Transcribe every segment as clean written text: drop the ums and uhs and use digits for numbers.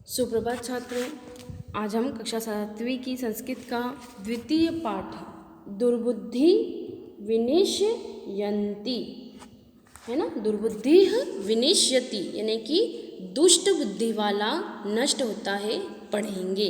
सुप्रभात छात्रों, आज हम कक्षा 7वीं की संस्कृत का द्वितीय पाठ दुर्बुद्धि विनिश्यन्ति है ना। दुर्बुद्धि विनिश्यति यानी कि दुष्ट बुद्धि वाला नष्ट होता है, पढ़ेंगे।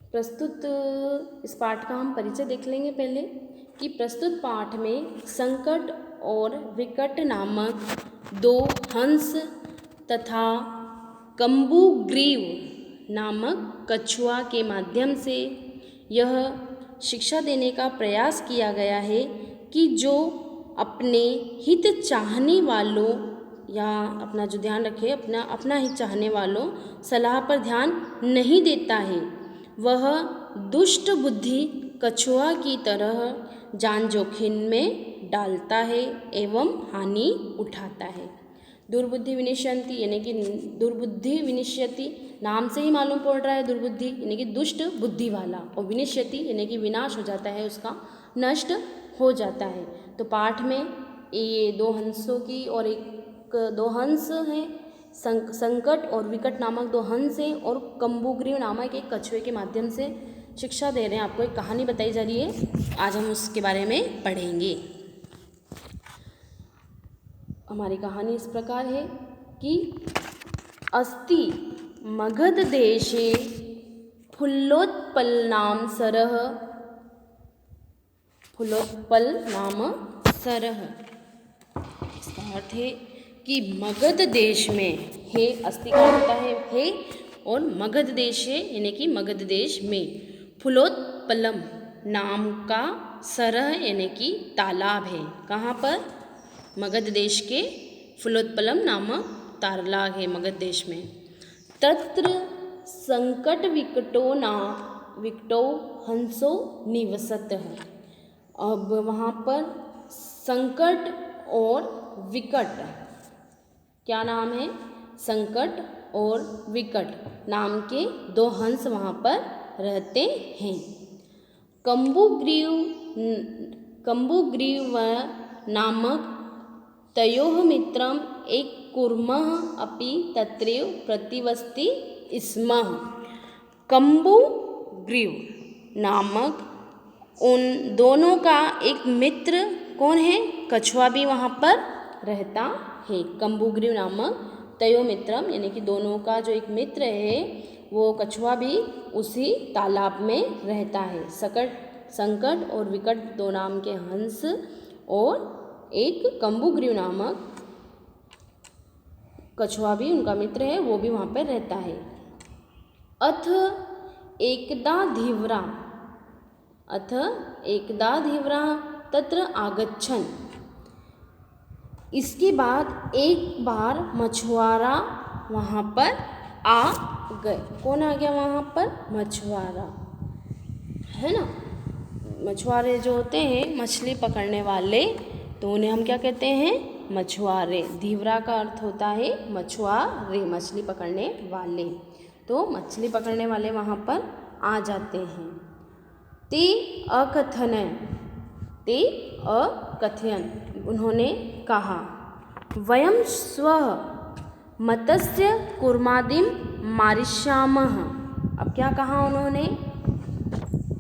प्रस्तुत इस पाठ का हम परिचय देख लेंगे पहले कि प्रस्तुत पाठ में संकट और विकट नामक दो हंस तथा कंबुग्रीव नामक कछुआ के माध्यम से यह शिक्षा देने का प्रयास किया गया है कि जो अपने हित चाहने वालों या अपना जो ध्यान रखे अपना हित चाहने वालों सलाह पर ध्यान नहीं देता है, वह दुष्ट बुद्धि कछुआ की तरह जान जोखिम में डालता है एवं हानि उठाता है। दुर्बुद्धि विनिश्यन्ति यानी कि दुर्बुद्धि विनिश्यति नाम से ही मालूम पड़ रहा है। दुर्बुद्धि यानी कि दुष्ट बुद्धि वाला, और विनिश्यति यानी कि विनाश हो जाता है, उसका नष्ट हो जाता है। तो पाठ में ये दो हंसों की और दो हंस हैं, संकट और विकट नामक दो हंस हैं, और कंबुग्रीव नामक एक कछुए के माध्यम से शिक्षा दे रहे हैं। आपको एक कहानी बताई जा रही है, आज हम उसके बारे में पढ़ेंगे। हमारी कहानी इस प्रकार है कि अस्ति मगध देशे फुल्लोत्पल नाम सरह। फुल्लोत्पल नाम सरह, इसका अर्थ है कि मगध देश में है। अस्ति का होता है और मगध देश है यानी कि मगध देश में फुल्लोत्पलम नाम का सरह यानी कि तालाब है। कहाँ पर? मगध देश के फुल्लोत्पलम नामक तालाब है मगध देश में। तत्र संकट विकटो हंसो निवसतः। अब वहाँ पर संकट और विकट, क्या नाम है? संकट और विकट नाम के दो हंस वहाँ पर रहते हैं। कंबुग्रीव नामक तयोः मित्रम एक कूर्मः अपि तत्रैव प्रतिवसति स्म। कंबुग्रीव नामक उन दोनों का एक मित्र कौन है? कछुआ भी वहाँ पर रहता है। कंबुग्रीव नामक तयोः मित्रम यानी कि दोनों का जो एक मित्र है वो कछुआ भी उसी तालाब में रहता है। संकट और विकट दो नाम के हंस और एक कंबुग्रीव नामक कछुआ भी उनका मित्र है, वो भी वहाँ पर रहता है। अथ एकदा धीवरा तत्र आगच्छन्। इसके बाद एक बार मछुआरा वहाँ पर आ गए। कौन आ गया वहाँ पर? मछुआरा, है ना। मछुआरे जो होते हैं मछली पकड़ने वाले, तो उन्हें हम क्या कहते हैं? मछुआरे। धीवरा का अर्थ होता है मछुआरे, मछली पकड़ने वाले। तो मछली पकड़ने वाले वहाँ पर आ जाते हैं। ते अकथयन्, उन्होंने कहा, वयं स्वः मत्स्य कूर्मादिं मारिष्यामः। अब क्या कहा उन्होंने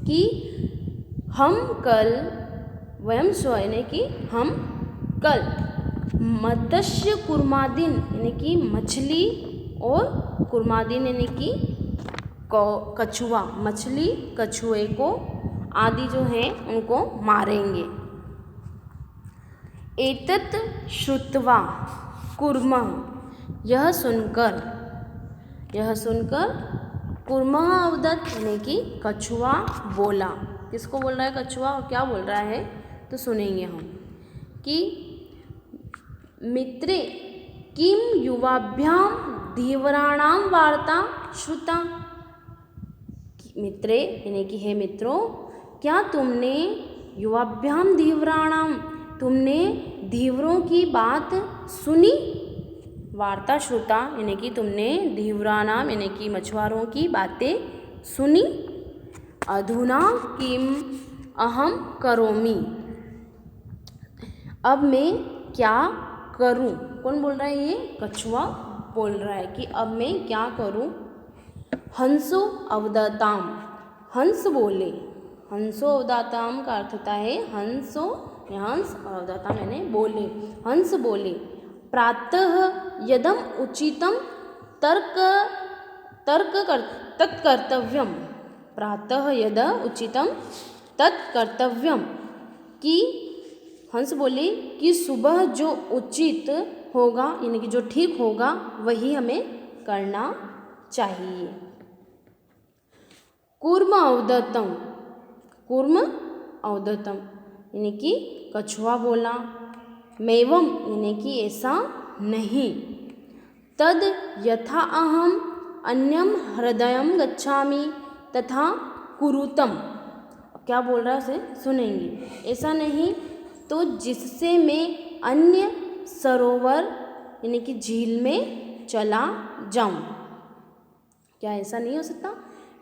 कि हम कल, वयं स्व यानी कि हम कल, मत्स्य कूर्मादिन यानी कि मछली, और कूर्मादिन यानी कि कछुआ, मछली कछुए को आदि जो हैं उनको मारेंगे। एतत् श्रुत्वा कूर्मः, यह सुनकर कूर्मः अवदत् यानी कि कछुआ बोला। किसको बोल रहा है कछुआ और क्या बोल रहा है? तो सुनेंगे हम कि मित्रे किम युवाभ्यां धीवराणां वार्ता श्रुता। मित्रे यानी कि हे मित्रों, क्या तुमने युवाभ्यां धीवराणां, तुमने धीवरों की बात सुनी? वार्ता श्रुता यानी कि तुमने धीवराणां यानी कि मछुआरों की बातें सुनी। अधुना किम अहम करोमि, अब मैं क्या करूं? कौन बोल रहा है? ये कछुआ बोल रहा है कि अब मैं क्या करूं। हंसो अवदताम, हंस बोले। हंसो अवदताम का अर्थ होता है हंसो, हंस, और अवदताम यानी बोले। हंस बोले, प्रातः यदम उचितम तत्कर्तव्यम, प्रातः यद उचितम तत्कर्तव्यम, कि हंस बोले कि सुबह जो उचित होगा यानी कि जो ठीक होगा वही हमें करना चाहिए। कूर्म अवदतम, कूर्म अवदतम यानी कि कछुआ बोला। मेवम यानी कि ऐसा नहीं। तद यथा अहम अन्यम हृदयम गच्छामि तथा कुरुतम, क्या बोल रहा है उसे सुनेंगे। ऐसा नहीं तो जिससे मैं अन्य सरोवर यानी कि झील में चला जाऊं, क्या ऐसा नहीं हो सकता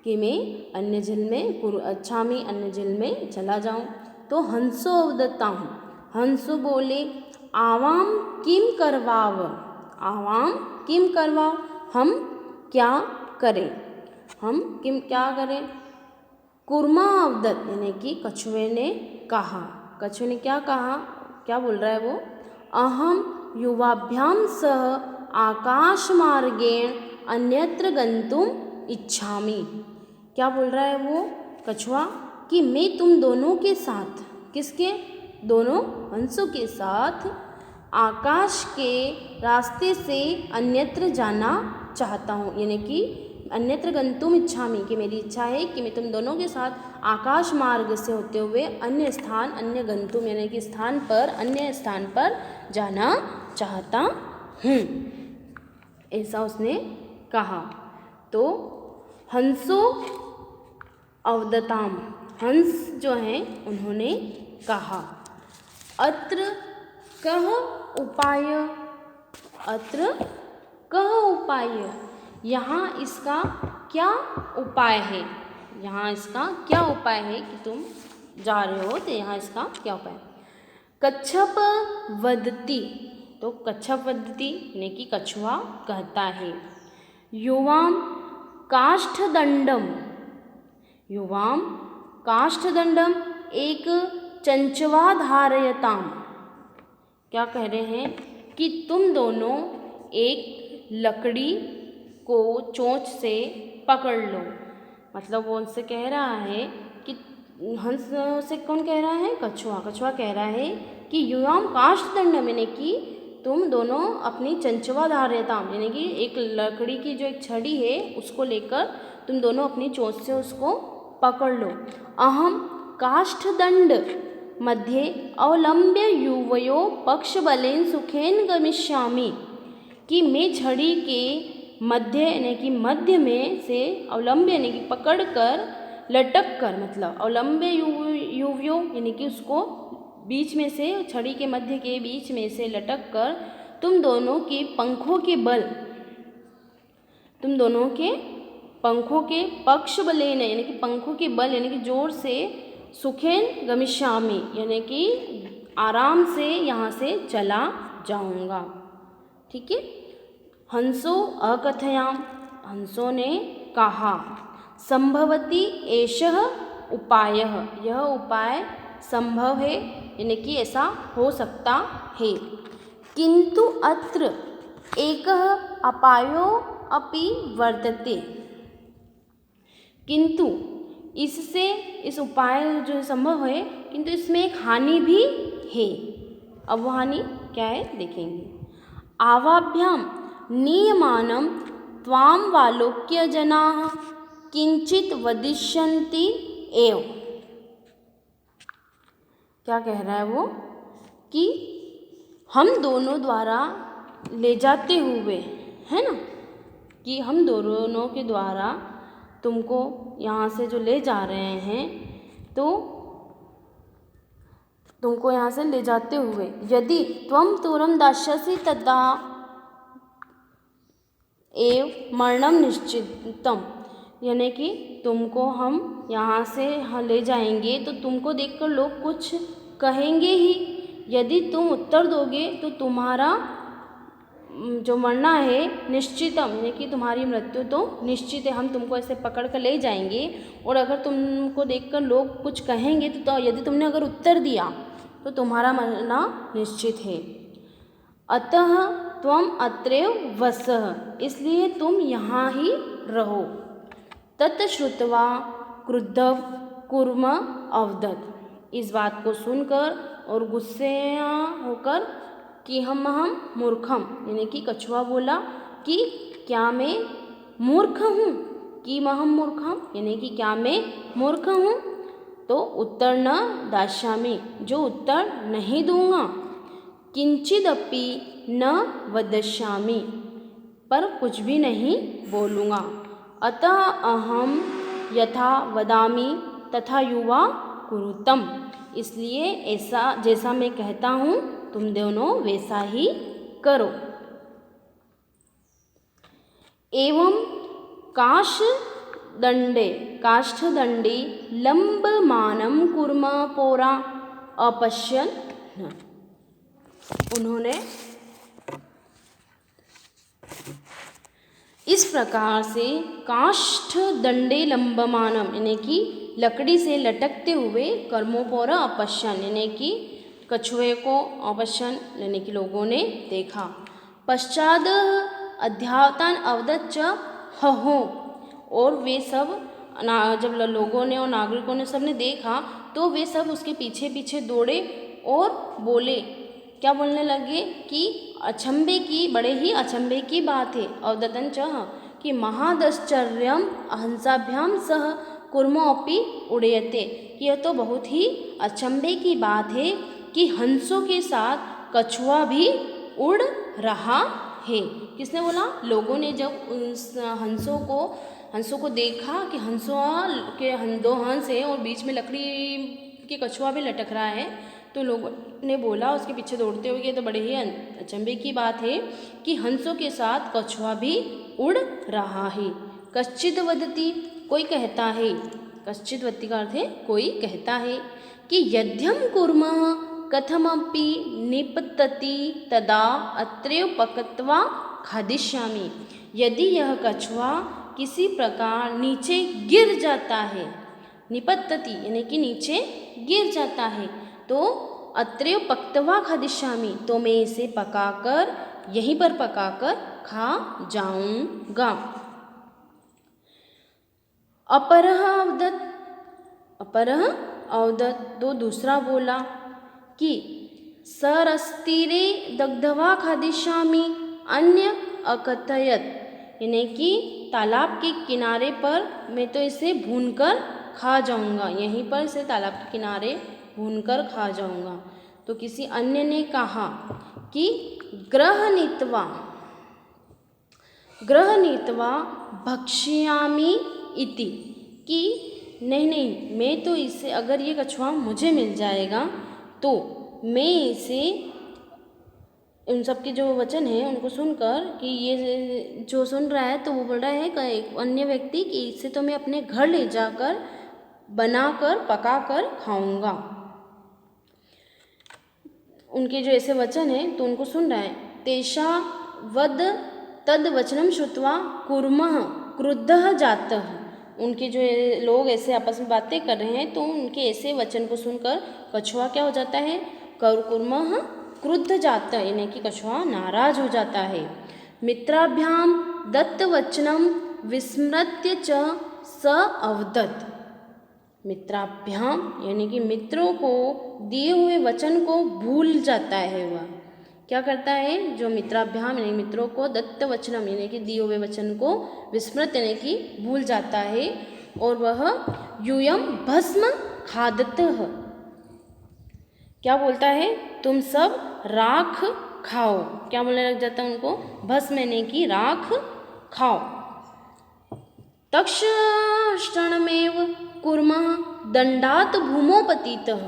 कि मैं अन्य झील में अच्छामी अन्य झील में चला जाऊं। तो हंसो अवदताम, हंसो बोले, आवाम किम करवाव, आवाम किम करवाव, हम क्या करें, हम किम क्या करें। कुर्मा अवदत यानी कि कछुए ने कहा, कछुए ने क्या कहा, क्या बोल रहा है वो। अहम युवाभ्याम सह आकाश मार्गेण अन्यत्र गंतुम इच्छामि, क्या बोल रहा है वो कछुआ कि मैं तुम दोनों के साथ, किसके, दोनों हंसों के साथ आकाश के रास्ते से अन्यत्र जाना चाहता हूँ, यानी कि अन्यत्र गंतुम इच्छामि, कि मेरी इच्छा है कि मैं तुम दोनों के साथ आकाश मार्ग से होते हुए अन्य स्थान, अन्य गंतुम यानी कि स्थान पर, अन्य स्थान पर जाना चाहता हूँ, ऐसा उसने कहा। तो हंसो अवदताम, हंस जो हैं उन्होंने कहा। अत्र कह उपाय, अत्र कह उपाय, यहाँ इसका क्या उपाय है, यहाँ इसका क्या उपाय है कि तुम जा रहे हो तो यहाँ इसका क्या उपाय है। कच्छप वदति, तो कच्छप वदति यानी कि कछुआ कहता है। युवाम काष्ठदंडम, युवाम काष्ठदंडम एक चंचवा धारयताम, क्या कह रहे हैं कि तुम दोनों एक लकड़ी को चोंच से पकड़ लो, मतलब वो उनसे कह रहा है कि हंस से कौन कह रहा है, कछुआ, कछुआ कह रहा है कि युवाम काष्ठदंडम यानी कि तुम दोनों अपनी चंचवा धारयताम यानी कि एक लकड़ी की जो एक छड़ी है उसको लेकर तुम दोनों अपनी चोंच से उसको पकड़ लो। अहम काष्ठदंड मध्ये अवलंब्य युवयो पक्षबलेन सुखेन गमिष्यामि, कि मैं छड़ी के मध्य यानी कि मध्य में से अवलंब्य यानी कि पकड़ कर, लटक कर, मतलब अवलंब्य युवयो यानी कि उसको बीच में से, छड़ी के मध्य के बीच में से लटक कर तुम दोनों के पंखों के बल, तुम दोनों के पंखों के पक्ष बलेन यानी कि पंखों के बल यानी कि जोर से, सुखेन गमिष्यामि यानी कि आराम से यहाँ से चला जाऊँगा। ठीक है। हंसो अकथयाम, हंसों ने कहा। संभवति एषः उपायः, यह उपाय संभव है यानी कि ऐसा हो सकता है। किंतु अत्र एकः अपायो अपि वर्तते, किंतु इससे, इस उपाय जो संभव है किंतु इसमें एक हानि भी है। अब वो हानि क्या है देखेंगे। आवाभ्याम नियमानं त्वां वालोक्य जनाः किंचित वदिष्यन्ति एव, क्या कह रहा है वो कि हम दोनों द्वारा ले जाते हुए, है ना, कि हम दोनों के द्वारा तुमको यहाँ से जो ले जा रहे हैं, तो तुमको यहाँ से ले जाते हुए यदि त्वं तुरं दास्यसि तदा एव मरणं निश्चितम, यानी कि तुमको हम यहाँ से ले जाएंगे तो तुमको देखकर लोग कुछ कहेंगे ही, यदि तुम उत्तर दोगे तो तुम्हारा जो मरना है निश्चितम, यानी कि तुम्हारी मृत्यु तो निश्चित है, हम तुमको ऐसे पकड़ कर ले जाएंगे और अगर तुमको देखकर लोग कुछ कहेंगे तो यदि तुमने अगर उत्तर दिया तो तुम्हारा मरना निश्चित है। अतः त्वम अत्रैव वसः, इसलिए तुम यहाँ ही रहो। तत् श्रुत्वा क्रुद्धः कूर्म अवदत्, इस बात को सुनकर और गुस्से होकर कि हम मूर्खम, यानी कि कछुआ बोला कि क्या मैं मूर्ख हूँ, कि महम मूर्खम, यानी कि क्या मैं मूर्ख हूँ। तो उत्तर न दास्यामि, जो उत्तर नहीं दूंगा। किंचिदपि न वदिष्यामि, पर कुछ भी नहीं बोलूँगा। अतः अहम यथा वदामि तथा युवा कुरुतम, इसलिए ऐसा जैसा मैं कहता हूँ तुम दोनों वैसा ही करो। एवं काष्ठदंडे लंबमानं कूर्म पौरा अपश्यन्, उन्होंने इस प्रकार से काष्ठदंडे लंबमानम, यानी कि लकड़ी से लटकते हुए कर्मोपोरा अपश्यन, यानी कि कछुए को अपश्यन, यानी कि लोगों ने देखा। पश्चात अध्यावतान अवदच्च हहो, और वे सब जब लोगों ने और नागरिकों ने सबने देखा तो वे सब उसके पीछे पीछे दौड़े और बोले, क्या बोलने लगे कि अचंभे की, बड़े ही अचंभे की बात है। अवदतन च, कि महादश्चर्यम हंसाभ्याम सह कूर्मोऽपि उड्यते, कि यह तो बहुत ही अचंभे की बात है कि हंसों के साथ कछुआ भी उड़ रहा है। किसने बोला? लोगों ने जब उस हंसों को देखा कि हंसों के दो हंस है और बीच में लकड़ी के कछुआ भी लटक रहा है, तो लोगों ने बोला उसके पीछे दौड़ते हुए कि तो बड़े ही अचंभे की बात है कि हंसों के साथ कछुआ भी उड़ रहा है। कश्चित् वदति, कोई कहता है, कश्चित् वदति का अर्थ है कोई कहता है कि यद्यं कुर्मः कथमपि निपतति तदा अत्रैव पक्त्वा खादिष्यामि, यदि यह कछुआ किसी प्रकार नीचे गिर जाता है, निपतति यानी कि नीचे गिर जाता है, तो अत्रैव पक्त्वा खादिष्यामि, तो मैं इसे पकाकर यहीं पर पकाकर खा जाऊंगा। अपरः अवदत्, तो दूसरा बोला कि सरस्तीरे दग्धवा खादिष्यामि अन्य अकथयत, यानी कि तालाब के किनारे पर मैं तो इसे भूनकर खा जाऊंगा, यहीं पर इसे तालाब के किनारे भूनकर खा जाऊंगा। तो किसी अन्य ने कहा कि गृहणीत्वा भक्ष्यामि इति, कि नहीं मैं तो इसे, अगर ये कछुआ मुझे मिल जाएगा तो मैं इसे, उन सब के जो वचन है उनको सुनकर कि ये जो सुन रहा है तो वो बोल रहा है एक अन्य व्यक्ति कि इसे तो मैं अपने घर ले जाकर बनाकर पकाकर खाऊंगा। उनके जो ऐसे वचन है तो उनको सुन रहा है। तेषा वद तद वचनम श्रुत्वा कूर्मः क्रुद्धः जातः, उनके जो लोग ऐसे आपस में बातें कर रहे हैं तो उनके ऐसे वचन को सुनकर कछुआ क्या हो जाता है? कूर्मः क्रुद्ध जातः, यानी कि कछुआ नाराज हो जाता है। मित्राभ्याम दत्त वचनम विस्मृत्य च स अवदत्, मित्राभ्याम यानी कि मित्रों को दिए हुए वचन को भूल जाता है। वह क्या करता है? जो मित्राभ्याम यानी मित्रों को दत्त वचनम यानी कि दिए हुए वचन को विस्मृत यानी कि भूल जाता है, और वह यूयम भस्म खादतः, क्या बोलता है? तुम सब राख खाओ। क्या बोलने लग जाता है उनको? भस्म यानी कि राख खाओ। तक्षणमेव कूर्मः दंडात भूमौ पतितः,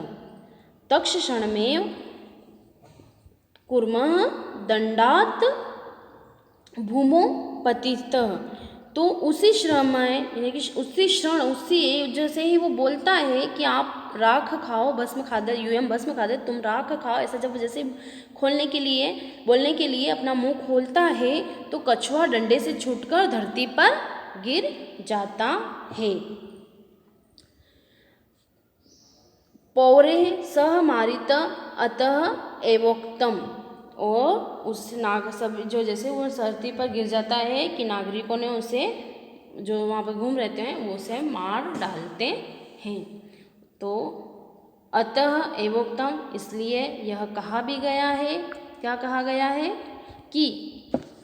तक्षणमेव कूर्मः दंडात भूमौ पतितः, तो उसी समय यानी कि उसी क्षण उसी जैसे ही वो बोलता है कि आप राख खाओ भस्म खादर यूयम भस्म खादर, तुम राख खाओ, ऐसा जब जैसे खोलने के लिए बोलने के लिए अपना मुंह खोलता है तो कछुआ डंडे से छूटकर धरती पर गिर जाता है। पौरे सह मारित अतः एवोक्तम, और उस नाग सब जो जैसे वो धरती पर गिर जाता है कि नागरिकों ने उसे जो वहाँ पर घूम रहते हैं वो उसे मार डालते हैं। तो अतः एवोक्तम इसलिए यह कहा भी गया है, क्या कहा गया है कि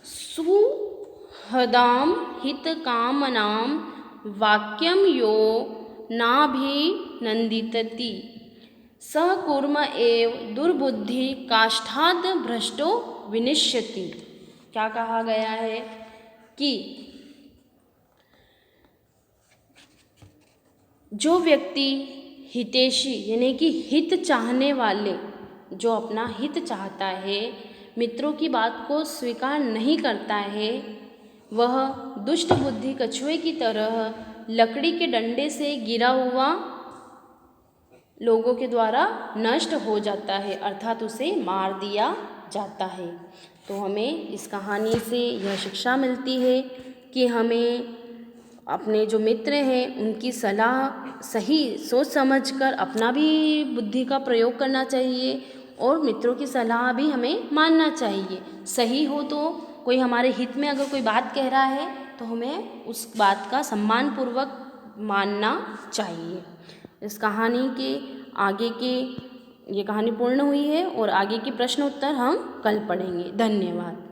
सुहृदाम हित कामनाम वाक्यम यो नाभिनंदितति स कूर्म एव दुर्बुद्धि काष्ठाद भ्रष्टो विनिश्यति। क्या कहा गया है कि जो व्यक्ति हितैषी यानी कि हित चाहने वाले, जो अपना हित चाहता है, मित्रों की बात को स्वीकार नहीं करता है, वह दुष्ट बुद्धि कछुए की तरह लकड़ी के डंडे से गिरा हुआ लोगों के द्वारा नष्ट हो जाता है, अर्थात उसे मार दिया जाता है। तो हमें इस कहानी से यह शिक्षा मिलती है कि हमें अपने जो मित्र हैं उनकी सलाह सही सोच समझकर अपना भी बुद्धि का प्रयोग करना चाहिए और मित्रों की सलाह भी हमें मानना चाहिए। सही हो तो कोई हमारे हित में अगर कोई बात कह रहा है तो हमें उस बात का सम्मानपूर्वक मानना चाहिए। इस कहानी के आगे के ये कहानी पूर्ण हुई है और आगे के प्रश्न उत्तर हम कल पढ़ेंगे। धन्यवाद।